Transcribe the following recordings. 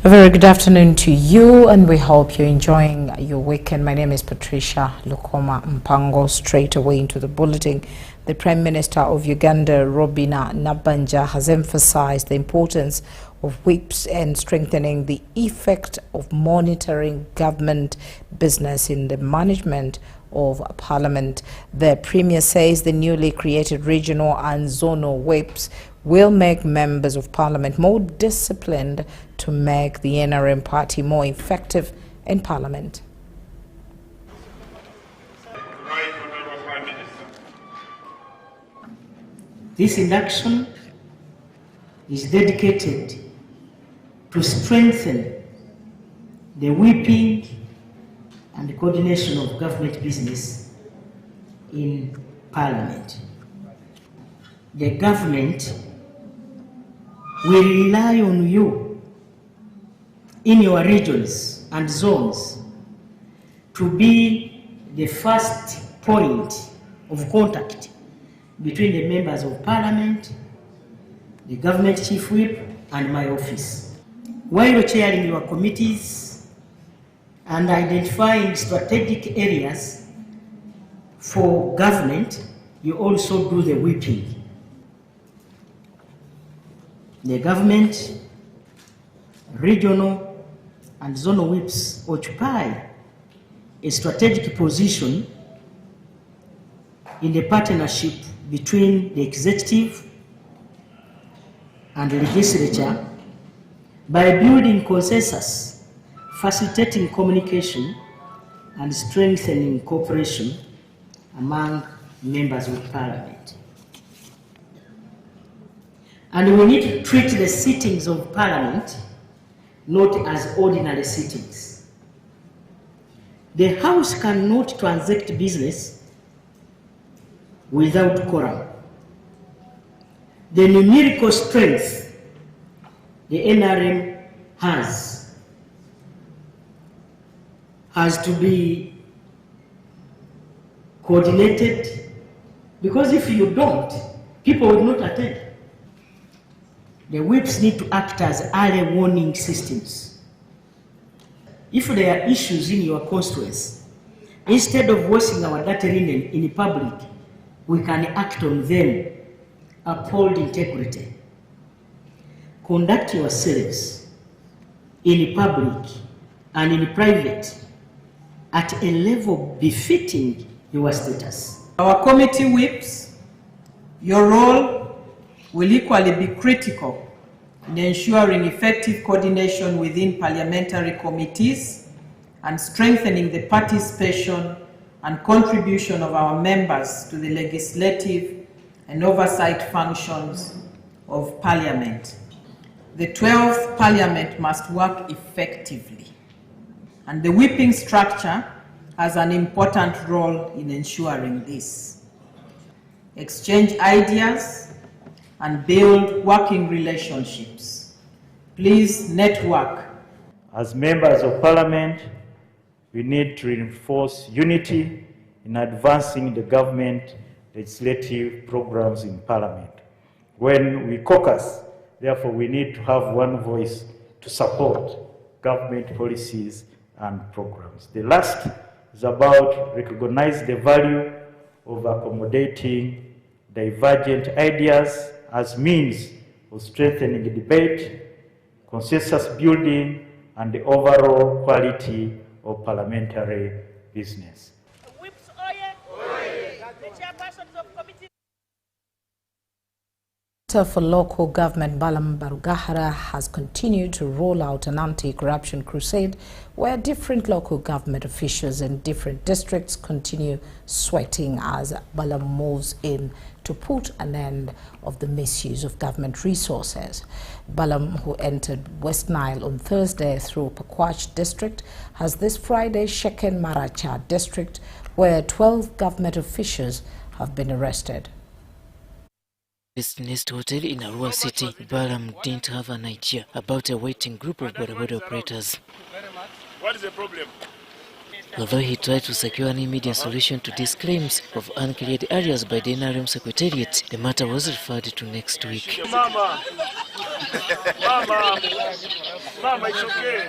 A very good afternoon to you, and we hope you're enjoying your weekend. My name is Patricia Lukoma Mpango. Straight away into the bulletin. The Prime Minister of Uganda, Robina Nabanja, has emphasized the importance of whips and strengthening the effect of monitoring government business in the management of Parliament. The Premier says the newly created regional and zonal whips will make members of Parliament more disciplined to make the NRM party more effective in Parliament. This induction is dedicated to strengthen the whipping and the coordination of government business in Parliament. The government will rely on you in your regions and zones to be the first point of contact between the members of Parliament, the government chief whip, and my office. While chairing your committees and identifying strategic areas for government, you also do the whipping. The government, regional and zonal whips occupy a strategic position in the partnership between the executive and the legislature by building consensus, facilitating communication, and strengthening cooperation among members of Parliament. And we need to treat the sittings of Parliament not as ordinary sittings. The House cannot transact business without quorum. The numerical strength the NRM has to be coordinated, because if you don't, people will not attend. The whips need to act as early warning systems. If there are issues in your constituency, instead of washing our dirty linen in public, we can act on them, uphold integrity. Conduct yourselves in public and in private at a level befitting your status. Our committee whips, your role will equally be critical in ensuring effective coordination within parliamentary committees and strengthening the participation and contribution of our members to the legislative and oversight functions of Parliament. The 12th Parliament must work effectively, and the whipping structure has an important role in ensuring this. Exchange ideas and build working relationships. Please network. As members of Parliament, we need to reinforce unity in advancing the government legislative programs in Parliament. When we caucus, therefore, we need to have one voice to support government policies and programs. The last is about recognizing the value of accommodating divergent ideas as means of strengthening the debate, consensus building, and the overall quality of parliamentary business. Whips, the chairpersons of committee. For local government, Balam Barugahara has continued to roll out an anti-corruption crusade where different local government officials in different districts continue sweating as Balam moves in to put an end of the misuse of government resources. Balam, who entered West Nile on Thursday through Pakwach district, has this Friday shaken Maracha district, where 12 government officials have been arrested. This Nest Hotel in Arua City, Balam didn't have an idea about a waiting group of boda operators. What is the problem? Although he tried to secure an immediate solution to these claims of uncleared areas by the NRM Secretariat, the matter was referred to next week. Mama. Mama, it's okay.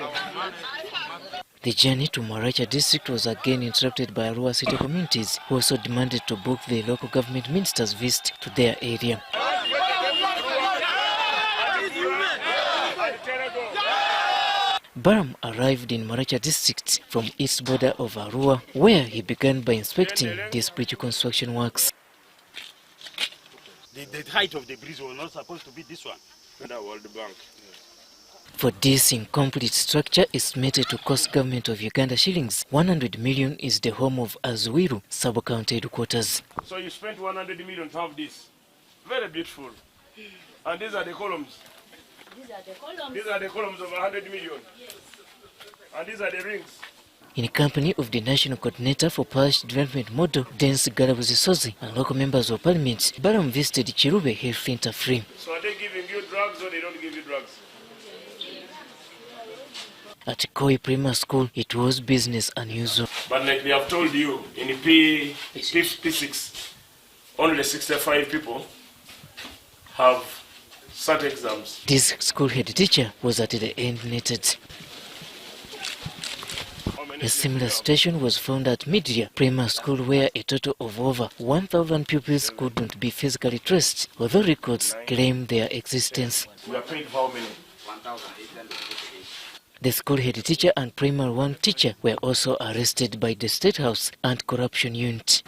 The journey to Maracha district was again interrupted by Arua city communities who also demanded to book the local government minister's visit to their area. Baram arrived in Maracha district from east border of Arua, where he began by inspecting these bridge construction works. The height of the bridge was not supposed to be this one. The World Bank. For this incomplete structure estimated to cost government of Uganda shillings 100 million is the home of Azuiru sub-county headquarters. So you spent 100 million to have this. Very beautiful. And these are the columns. These are the columns of 100 million. Yes. And these are the rings. In company of the National Coordinator for Parish Development Model, Dennis Garabuzisozi, and local members of parliament, Baram visited Chirube Health Interfree. So are they giving you drugs or they don't give you drugs? At Koi Primary School, it was business unusual. But like they have told you, in P6, only 65 people have sat exams. This school head teacher was at the end netted. A similar situation was found at Midria Primary School, where a total of over 1,000 pupils couldn't be physically traced, although records claim their existence. We are paid for how many? The school head teacher and primary one teacher were also arrested by the State House Anti-Corruption Unit.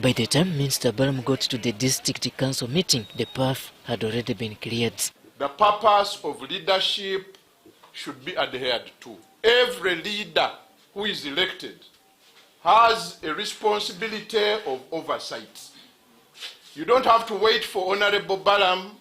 By the time Minister Baram got to the district council meeting, the path had already been cleared. The purpose of leadership should be adhered to. Every leader who is elected has a responsibility of oversight. You don't have to wait for Honorable Baram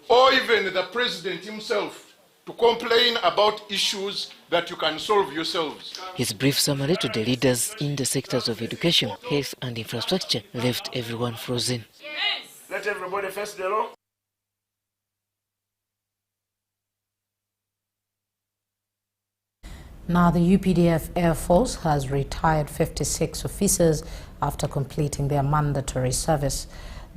or even the President himself to complain about issues that you can solve yourselves. His brief summary to the leaders in the sectors of education, health and infrastructure left everyone frozen. Yes. Let everybody face the law. Now, the UPDF Air Force has retired 56 officers after completing their mandatory service.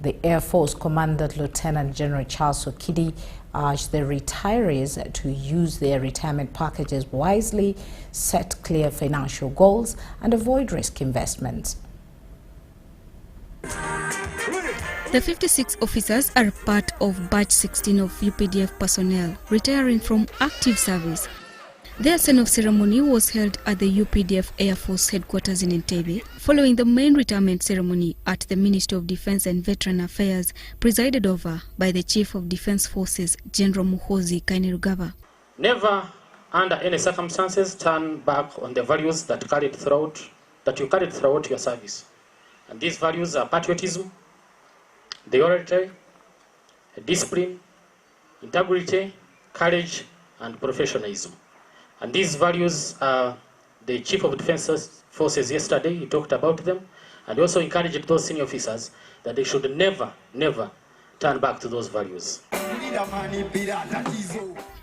The Air Force Commandant Lieutenant General Charles Okidi urged the retirees to use their retirement packages wisely, set clear financial goals, and avoid risk investments. The 56 officers are part of Batch 16 of UPDF personnel retiring from active service. Their send-off ceremony was held at the UPDF Air Force headquarters in Entebbe, following the main retirement ceremony at the Ministry of Defense and Veteran Affairs, presided over by the Chief of Defense Forces, General Muhoozi Kainerugaba. Never, under any circumstances, turn back on the values that you carried throughout your service. And these values are patriotism, loyalty, discipline, integrity, courage, and professionalism. And these values, the Chief of Defense Forces yesterday, he talked about them, and he also encouraged those senior officers that they should never, never turn back to those values.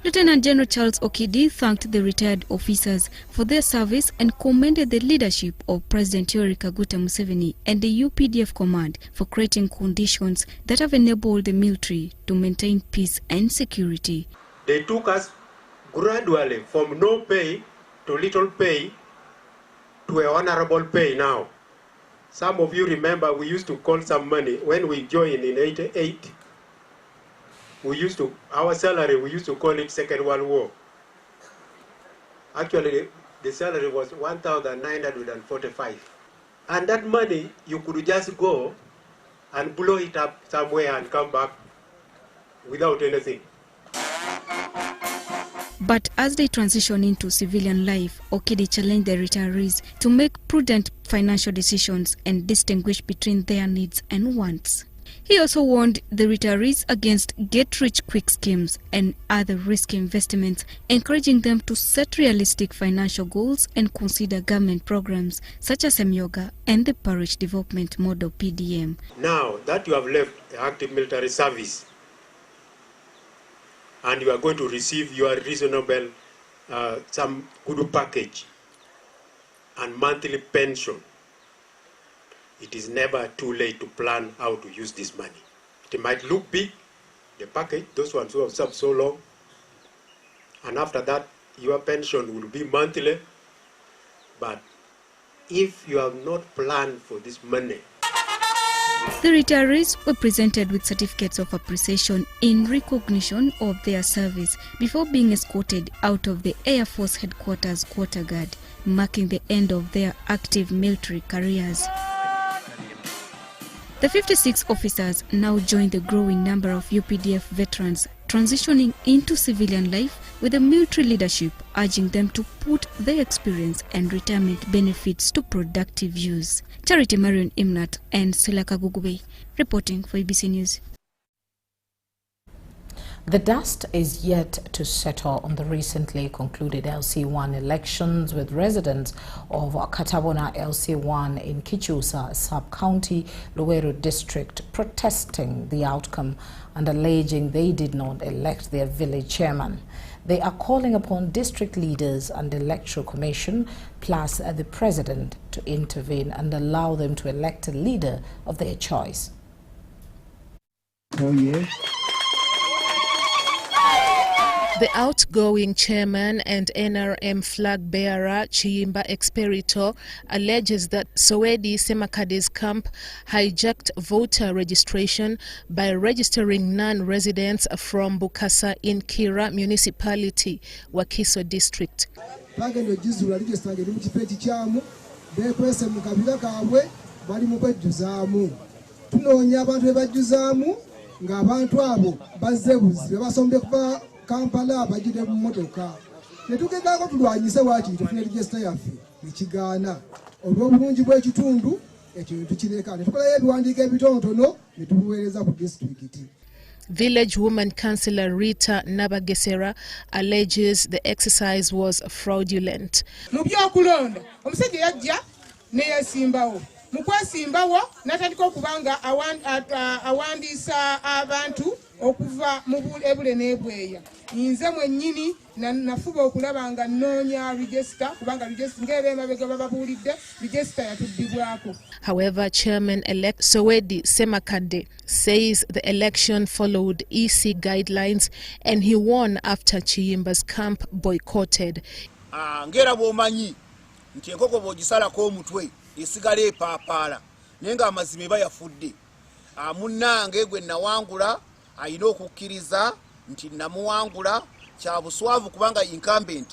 Lieutenant General Charles Okidi thanked the retired officers for their service and commended the leadership of President Yoweri Kaguta Museveni and the UPDF command for creating conditions that have enabled the military to maintain peace and security. They took us gradually from no pay to little pay to a honorable pay now. Some of you remember we used to call some money when we joined in 88. Our salary, we used to call it Second World War. Actually, the salary was 1,945. And that money, you could just go and blow it up somewhere and come back without anything. But as they transition into civilian life, Okidi challenged the retirees to make prudent financial decisions and distinguish between their needs and wants. He also warned the retirees against get-rich-quick schemes and other risky investments, encouraging them to set realistic financial goals and consider government programs such as Yoga and the Parish Development Model PDM. Now that you have left the active military service, and you are going to receive your reasonable, some good package and monthly pension, it is never too late to plan how to use this money. It might look big, the package, those ones who have served so long, and after that, your pension will be monthly. But if you have not planned for this money, The retirees were presented with certificates of appreciation in recognition of their service before being escorted out of the Air Force Headquarters quarter guard, marking the end of their active military careers. The 56 officers now join the growing number of UPDF veterans transitioning into civilian life, with the military leadership urging them to put their experience and retirement benefits to productive use. Charity Marion Imnat and Silaka Gugube reporting for UBC News. The dust is yet to settle on the recently concluded LC1 elections, with residents of Katabona LC1 in Kichusa Sub-County, Luweero District protesting the outcome and alleging they did not elect their village chairman. They are calling upon district leaders and the Electoral Commission, plus the President, to intervene and allow them to elect a leader of their choice. Oh, yeah. The outgoing chairman and NRM flag bearer Chiyimba Experito alleges that Sowedi Semakade's camp hijacked voter registration by registering non-residents from Bukasa in Kira municipality, Wakiso district. Kampala bajide mu motoka netugedako tulwanyise waaki tufune register yaffe nekigaana olw'obulungi bw'ekitundu ekyo tukireka netukolayo ebiwandiiko ebitonotono netubuweereza ku disitulikiti. Village woman councillor Rita Nabagesera alleges the exercise was fraudulent. Mu byokulonda omusajja yajja neyesimbawo mu kwesimbawo n'atandika okubanga awandiisa abantu okuva mu ebule n'ebweya. Nze mwennyini nafuba okulaba nga nnoonya register kubanga register ng'ebemabega bababuulidde register yatuddibwako. However, Chairman-elect Sowedi Semakade says the election followed EC guidelines and he won after Chiyimba's camp boycotted. Ngera bw'omanyi nti enkoko bw'ogisalako omutwe esigala epaapaala naye nga amazima eba yafudde. Munnange gwe nawangula ayina okukkiriza nti namuwangula kya buswavu kubanga incumbent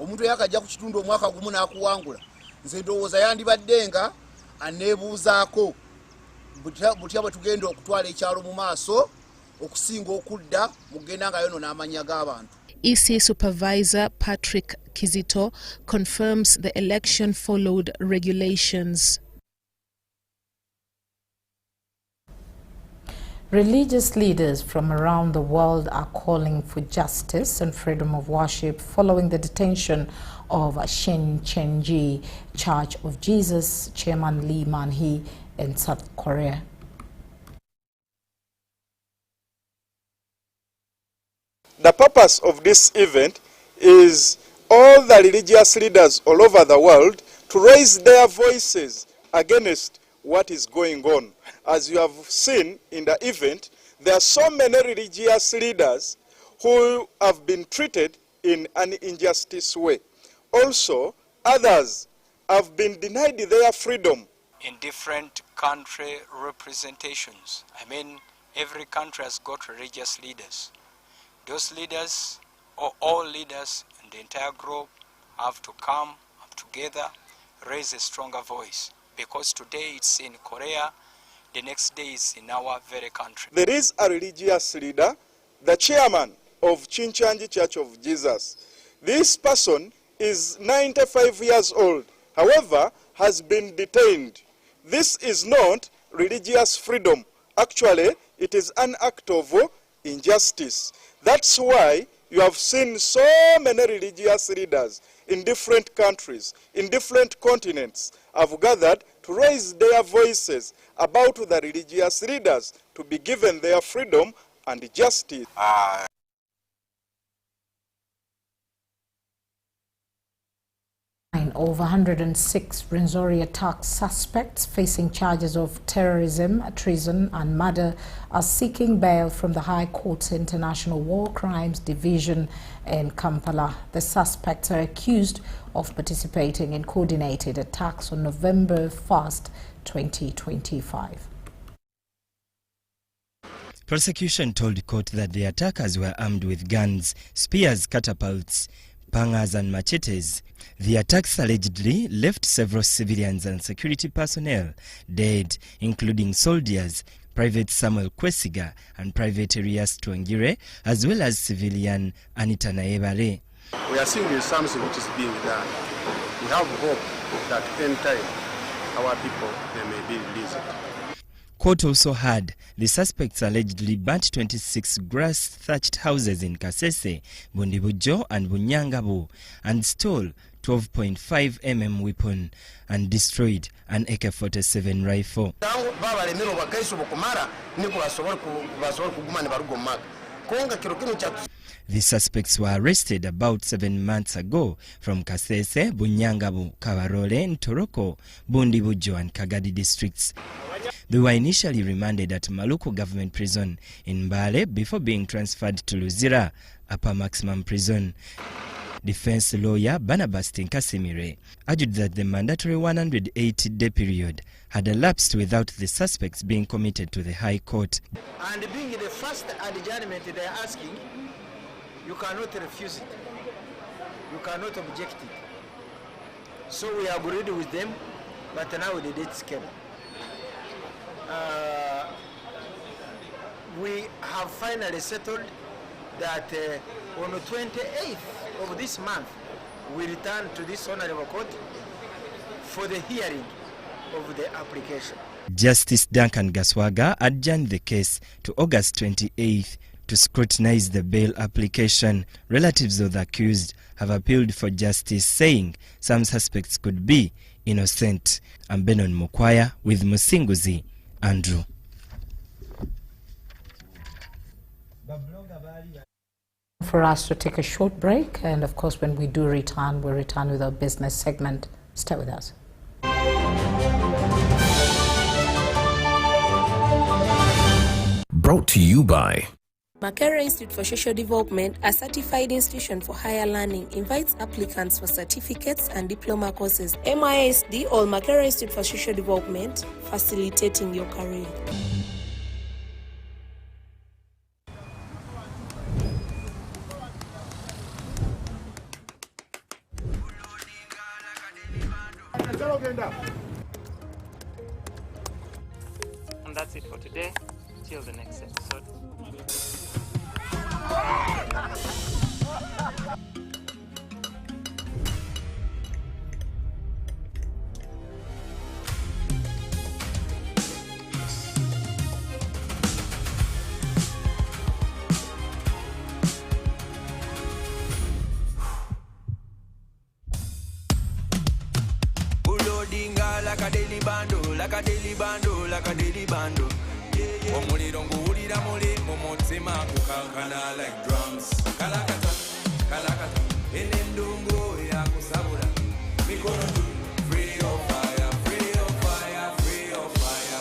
omuntu yakajja ku kitundu omwaka gumu n'akuwangula. Nze ndowooza yandibadde nga aneebuuzaako butya bwe tugenda okutwala ekyalo mu maaso okusinga okudda mu kugenda nga yono n'amanya g'abantu. EC Supervisor Patrick Kizito confirms the election followed regulations. Religious leaders from around the world are calling for justice and freedom of worship following the detention of Shincheonji Church of Jesus Chairman Lee Man-hee in South Korea. The purpose of this event is all the religious leaders all over the world to raise their voices against what is going on. As you have seen in the event, there are so many religious leaders who have been treated in an injustice way. Also, others have been denied their freedom. In different country representations, I mean, every country has got religious leaders. Those leaders, or all leaders in the entire group, have to come up together, raise a stronger voice. Because today it's in Korea, the next day it's in our very country. There is a religious leader, the chairman of Shincheonji Church of Jesus. This person is 95 years old, however, has been detained. This is not religious freedom. Actually, it is an act of injustice. That's why you have seen so many religious leaders in different countries, in different continents, have gathered to raise their voices about the religious leaders to be given their freedom and justice. of 106 Rwenzori attack suspects facing charges of terrorism, treason and murder are seeking bail from the High Court's International War Crimes Division in Kampala. The suspects are accused of participating in coordinated attacks on November 1st, 2025. Prosecution told court that the attackers were armed with guns, spears, catapults, pangas and machetes. The attacks allegedly left several civilians and security personnel dead, including soldiers, Private Samuel Kwesiga and Private Elias Twangire, as well as civilian Anita Naebale. We are seeing there's something which is being done. We have hope that in time our people, they may be released. Court also had the suspects allegedly burnt 26 grass-thatched houses in Kasese, Bundibujo and Bunyangabu and stole 12.5 mm weapon and destroyed an AK-47 rifle. The suspects were arrested about 7 months ago from Kasese, Bunyangabu, Kabarole, Ntoroko, Bundibujo and Kagadi districts. They were initially remanded at Maluku Government Prison in Mbale before being transferred to Luzira Upper Maximum Prison. Defense lawyer Barnabas Tinkasimire argued that the mandatory 180-day period had elapsed without the suspects being committed to the High Court. And being the first adjournment they are asking, you cannot refuse it. You cannot object it. So we agreed with them, but now the dates came. We have finally settled that on the 28th of this month, we return to this honorable court for the hearing of the application. Justice Duncan Gaswaga adjourned the case to August 28th to scrutinize the bail application. Relatives of the accused have appealed for justice, saying some suspects could be innocent. I'm Benon Mukwaya with Musinguzi Andrew. For us to take a short break, and of course when we do return, we'll return with our business segment. Stay with us. Brought to you by Makerere Institute for Social Development, a certified institution for higher learning, invites applicants for certificates and diploma courses. MISD or Makerere Institute for Social Development, facilitating your career. And that's it for today. Till the next episode. Like a daily bando, like a daily bando, like a daily bando. Omuliro nguwulira muli mumutima kukankana like drums. Kalakata, kalakata, enendungu ya kusabula. Mikono tu, free of fire, free of fire, free of fire.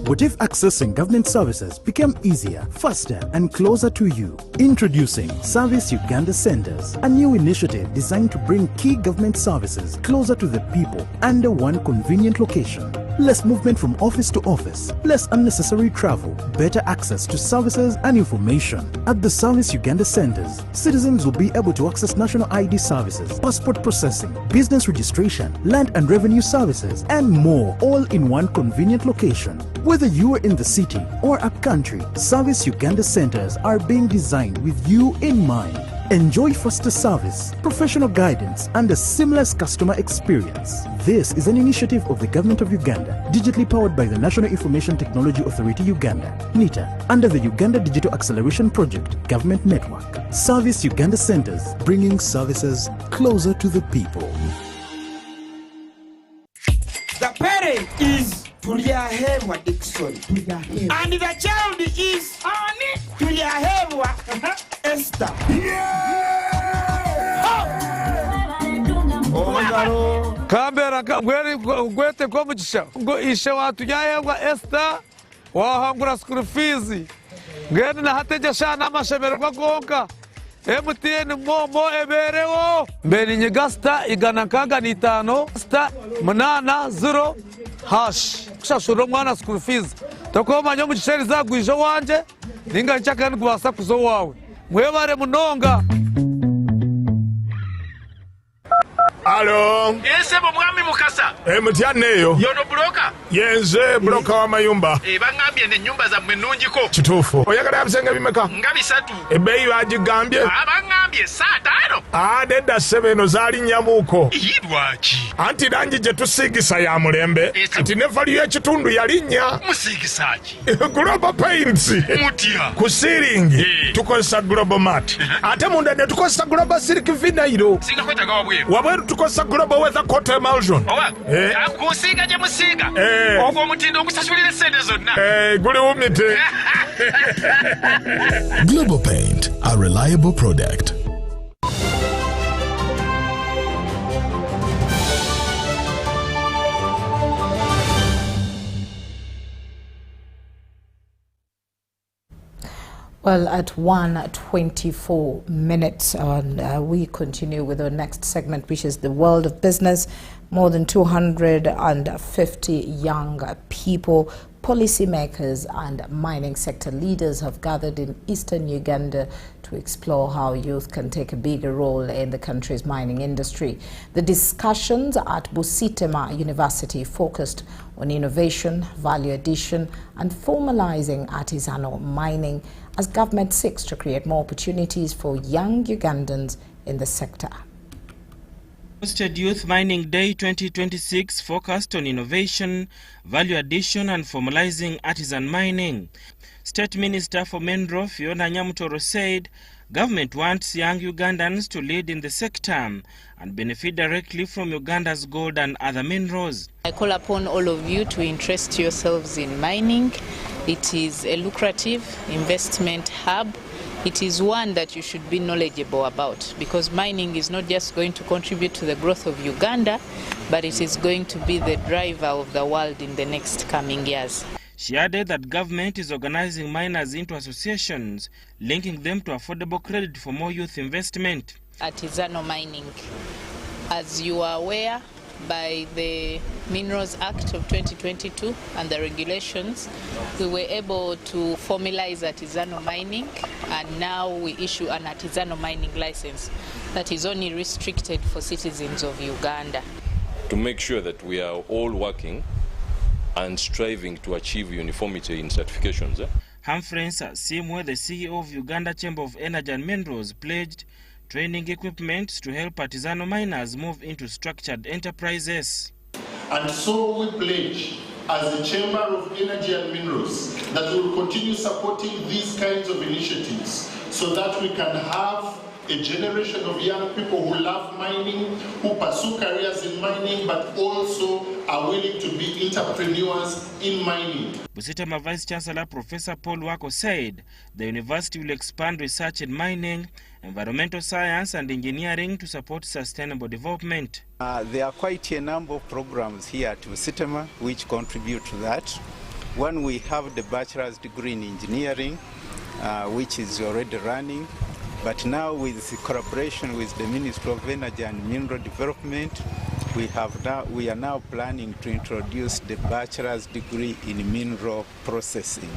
What if accessing government services became easier, faster, and closer to you? Introducing Service Uganda Centers, a new initiative designed to bring key government services closer to the people under one convenient location. Less movement from office to office, less unnecessary travel, better access to services and information. At the Service Uganda Centers, citizens will be able to access national ID services, passport processing, business registration, land and revenue services, and more, all in one convenient location. Whether you are in the city or upcountry, Service Uganda Centers are being designed with you in mind. Enjoy faster service, professional guidance, and a seamless customer experience. This is an initiative of the Government of Uganda, digitally powered by the National Information Technology Authority Uganda, NITA, under the Uganda Digital Acceleration Project Government Network. Service Uganda Centers, bringing services closer to the people. The parent is Tulyaherwa Dixon. And the child is Ani lyahebwa Esther. Kambera gwete kwa mugisha ngo ishe watu yahebwa Esther wahangura school fees ngene na hategesha n'amashemerwa gonka MTN momo eberewo mbere nyigasta igana kaga ni 5 sta manana 0 hash kushashuro mwana school fees tokoma nyo musheri zagwije wanje ninga nchaka ngwasa kuzo wawe mwebare munonga. Alo. Ese mwami mukasa. Mutyaneyo. Yono broka. Yenze broka wa mayumba. Bangambye ne nyumba za mwenungiko. Kitufu. Oyagala abisenge bimeka. Ngabi 3. Ebeyi bagigambye. Abangambye sata ero. Deda 7 zali nyamuko. Yidwachi. Anti danji je tusigisa ya mulembe. Ati ne value ya kitundu yalinya. Musigisaji. Global Paints. Mutia. Ku ceiling. Tukosa Global Mat. Ate munda ne tukosa Global Silk Vinyl. Singa kweta gawabwe. Wabweru tukosa Global Weather Coat Emulsion. Kusiga je musiga. Ogwo mutindo okusasulira sente zonna. Guli umite. Global Paint, a reliable product. Well, at 1:24 minutes, we continue with our next segment, which is the world of business. More than 250 young people, policymakers and mining sector leaders have gathered in eastern Uganda to explore how youth can take a bigger role in the country's mining industry. The discussions at Busitema University focused on innovation, value addition and formalizing artisanal mining as government seeks to create more opportunities for young Ugandans in the sector. Hosted Youth Mining Day 2026 focused on innovation, value addition and formalizing artisan mining. State Minister for Mineral Fiona Nyamutoro said government wants young Ugandans to lead in the sector and benefit directly from Uganda's gold and other minerals. I call upon all of you to interest yourselves in mining. It is a lucrative investment hub. It is one that you should be knowledgeable about, because mining is not just going to contribute to the growth of Uganda, but it is going to be the driver of the world in the next coming years. She added that government is organizing miners into associations, linking them to affordable credit for more youth investment. Artisanal mining. As you are aware, by the Minerals Act of 2022 and the regulations, we were able to formalize artisanal mining, and now we issue an artisanal mining license that is only restricted for citizens of Uganda. To make sure that we are all working and striving to achieve uniformity in certifications. Humphrey Simwe, the CEO of Uganda Chamber of Energy and Minerals, pledged training equipment to help artisanal miners move into structured enterprises. And so we pledge, as the Chamber of Energy and Minerals, that we will continue supporting these kinds of initiatives so that we can have a generation of young people who love mining, who pursue careers in mining, but also are willing to be entrepreneurs in mining. Busitema Vice Chancellor Professor Paul Wako said the university will expand research in mining, environmental science and engineering to support sustainable development. There are quite a number of programs here at Busitema which contribute to that. One, we have the bachelor's degree in engineering, which is already running. But now with the collaboration with the Ministry of Energy and Mineral Development, we are now planning to introduce the bachelor's degree in mineral processing.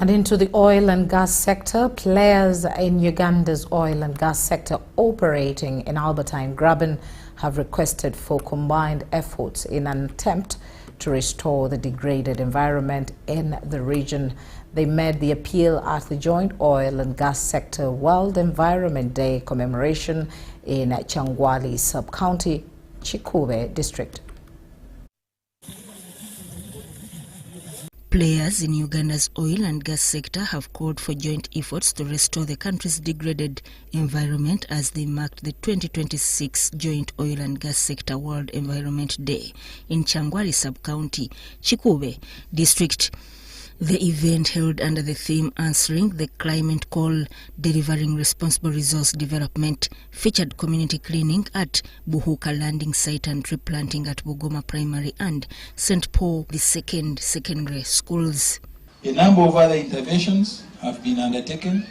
And into the oil and gas sector, players in Uganda's oil and gas sector operating in Albertine Graben have requested for combined efforts in an attempt to restore the degraded environment in the region. They made the appeal at the Joint Oil and Gas Sector World Environment Day commemoration in Changwali Sub-County, Chikube District. Players in Uganda's oil and gas sector have called for joint efforts to restore the country's degraded environment as they marked the 2026 Joint Oil and Gas Sector World Environment Day in Changwali Sub-County, Chikube District. The event, held under the theme Answering the Climate Call, Delivering Responsible Resource Development, featured community cleaning at Buhuka Landing Site and tree planting at Bugoma Primary and St. Paul II Secondary Schools. A number of other interventions have been undertaken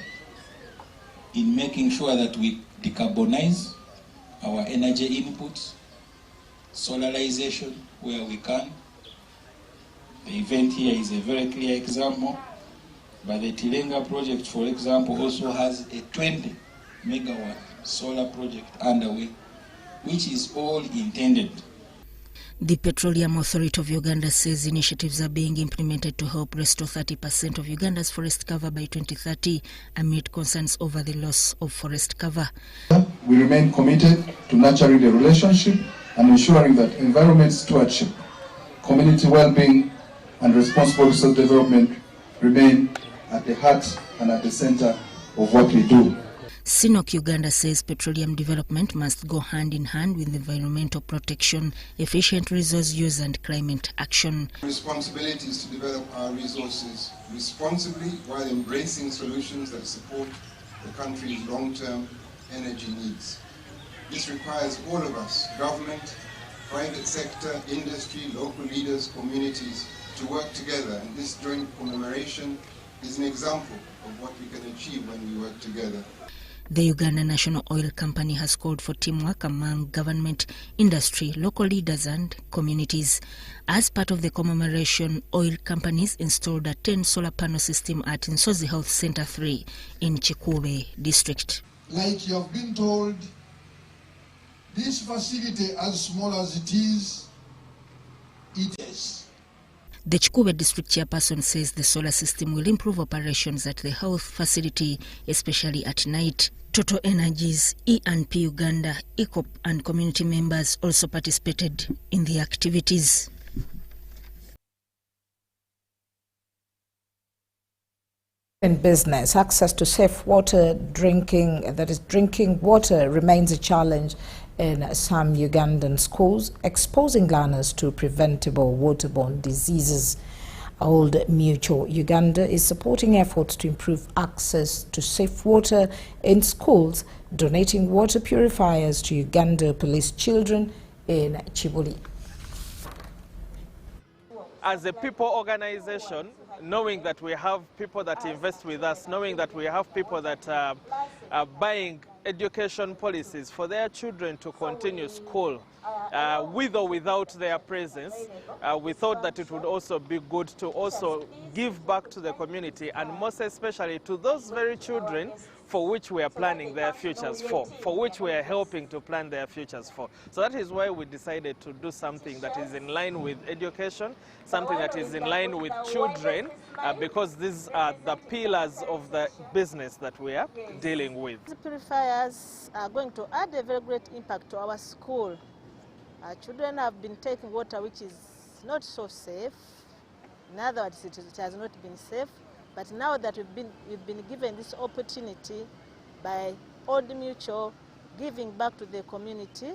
in making sure that we decarbonize our energy inputs, solarization where we can. The event here is a very clear example, but the Tilenga project, for example, also has a 20 megawatt solar project underway, which is all intended. The Petroleum Authority of Uganda says initiatives are being implemented to help restore 30% of Uganda's forest cover by 2030 amid concerns over the loss of forest cover. We remain committed to nurturing the relationship and ensuring that environment stewardship, community well-being, and responsible resource development remain at the heart and at the center of what we do. SINOC Uganda says petroleum development must go hand in hand with environmental protection, efficient resource use and climate action. Responsibility is to develop our resources responsibly while embracing solutions that support the country's long-term energy needs. This requires all of us, government, private sector, industry, local leaders, communities, to work together, and this joint commemoration is an example of what we can achieve when we work together. The Uganda National Oil Company has called for teamwork among government, industry, local leaders and communities. As part of the commemoration, oil companies installed a 10 solar panel system at Nsozi Health Center 3 in Chikube district. Like you have been told, this facility, as small as it is, it is. The Chikube district chairperson says the solar system will improve operations at the health facility, especially at night. Total Energies, E&P Uganda, ECOP and community members also participated in the activities. In business, access to safe water, drinking water remains a challenge in some Ugandan schools, exposing learners to preventable waterborne diseases. Old Mutual Uganda is supporting efforts to improve access to safe water in schools, donating water purifiers to Uganda police children in Chibuli. As a people organization, knowing that we have people that invest with us, knowing that we have people that are buying education policies for their children to continue school with or without their presence, we thought that it would also be good to also give back to the community, and most especially to those very children for which we are planning their futures for which we are helping to plan their futures for. So that is why we decided to do something that is in line with education, something that is in line with children, because these are the pillars of the business that we are dealing with. The purifiers are going to add a very great impact to our school. Our children have been taking water which is not so safe. In other words, it has not been safe. But now that we've been given this opportunity by Old Mutual, giving back to the community,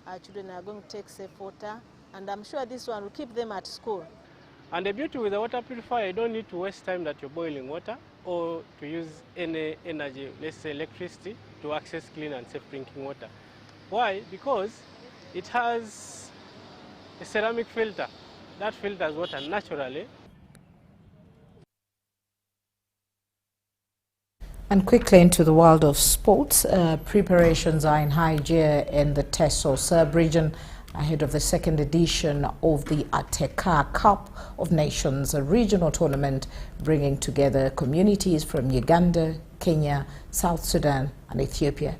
our children are going to take safe water, and I'm sure this one will keep them at school. And the beauty with the water purifier, you don't need to waste time that you're boiling water or to use any energy, let's say electricity, to access clean and safe drinking water. Why? Because it has a ceramic filter. That filters water naturally. And quickly into the world of sports, preparations are in high gear in the Teso sub-region ahead of the second edition of the Ateker Cup of Nations, a regional tournament bringing together communities from Uganda, Kenya, South Sudan and Ethiopia.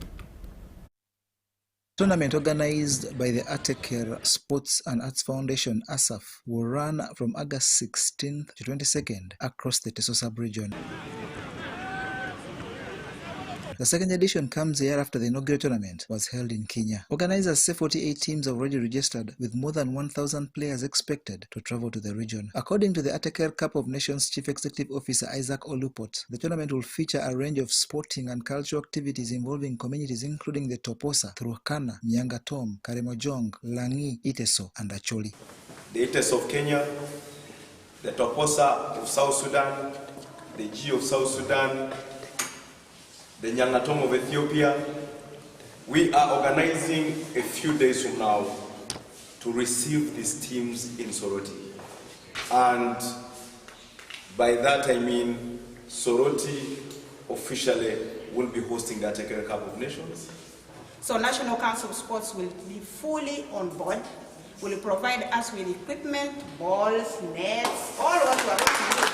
Tournament organized by the Ateker Sports and Arts Foundation, ASAF, will run from August 16th to 22nd across the Teso sub-region. The second edition comes a year after the inaugural tournament was held in Kenya. Organizers say 48 teams have already registered, with more than 1,000 players expected to travel to the region. According to the Ateker Cup of Nations Chief Executive Officer Isaac Olupot, the tournament will feature a range of sporting and cultural activities involving communities including the Toposa, Turkana, Nyangatom, Karimojong, Langi, Iteso, and Acholi. The Iteso of Kenya the Toposa of South Sudan, the G of South Sudan, the Nyangatom of Ethiopia. We are organizing a few days from now to receive these teams in Soroti. And by that I mean Soroti officially will be hosting the Ateker Cup of Nations. So National Council of Sports will be fully on board, will provide us with equipment, balls, nets, all what we are going to use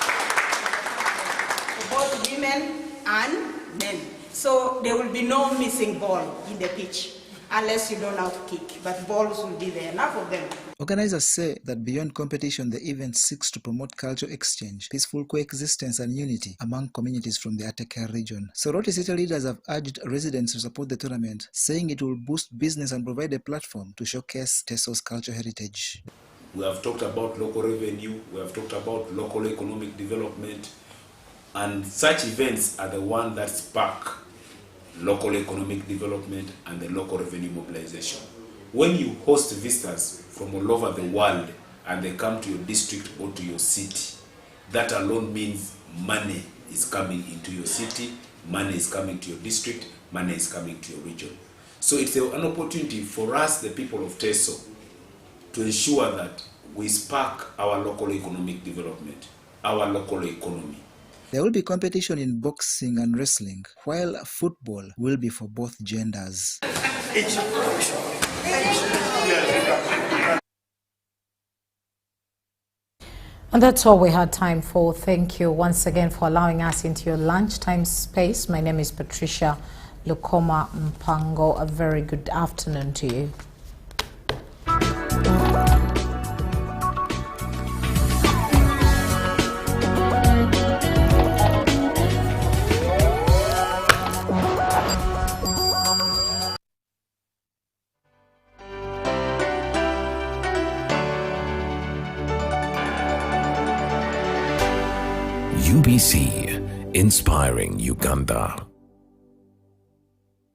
for both women and men. So there will be no missing ball in the pitch unless you don't know how to kick, but balls will be there, enough of them. Organizers say that beyond competition, the event seeks to promote cultural exchange, peaceful coexistence and unity among communities from the Ateker region. Soroti city leaders have urged residents to support the tournament, saying it will boost business and provide a platform to showcase Teso's cultural heritage. We have talked about local revenue, we have talked about local economic development, and such events are the ones that spark local economic development and the local revenue mobilization. When you host visitors from all over the world and they come to your district or to your city, that alone means money is coming into your city, money is coming to your district, money is coming to your region. So it's an opportunity for us, the people of Teso, to ensure that we spark our local economic development, our local economy. There will be competition in boxing and wrestling, while football will be for both genders. And that's all we had time for. Thank you once again for allowing us into your lunchtime space. My name is Patricia Lukoma Mpango. A very good afternoon to you. UBC, inspiring Uganda.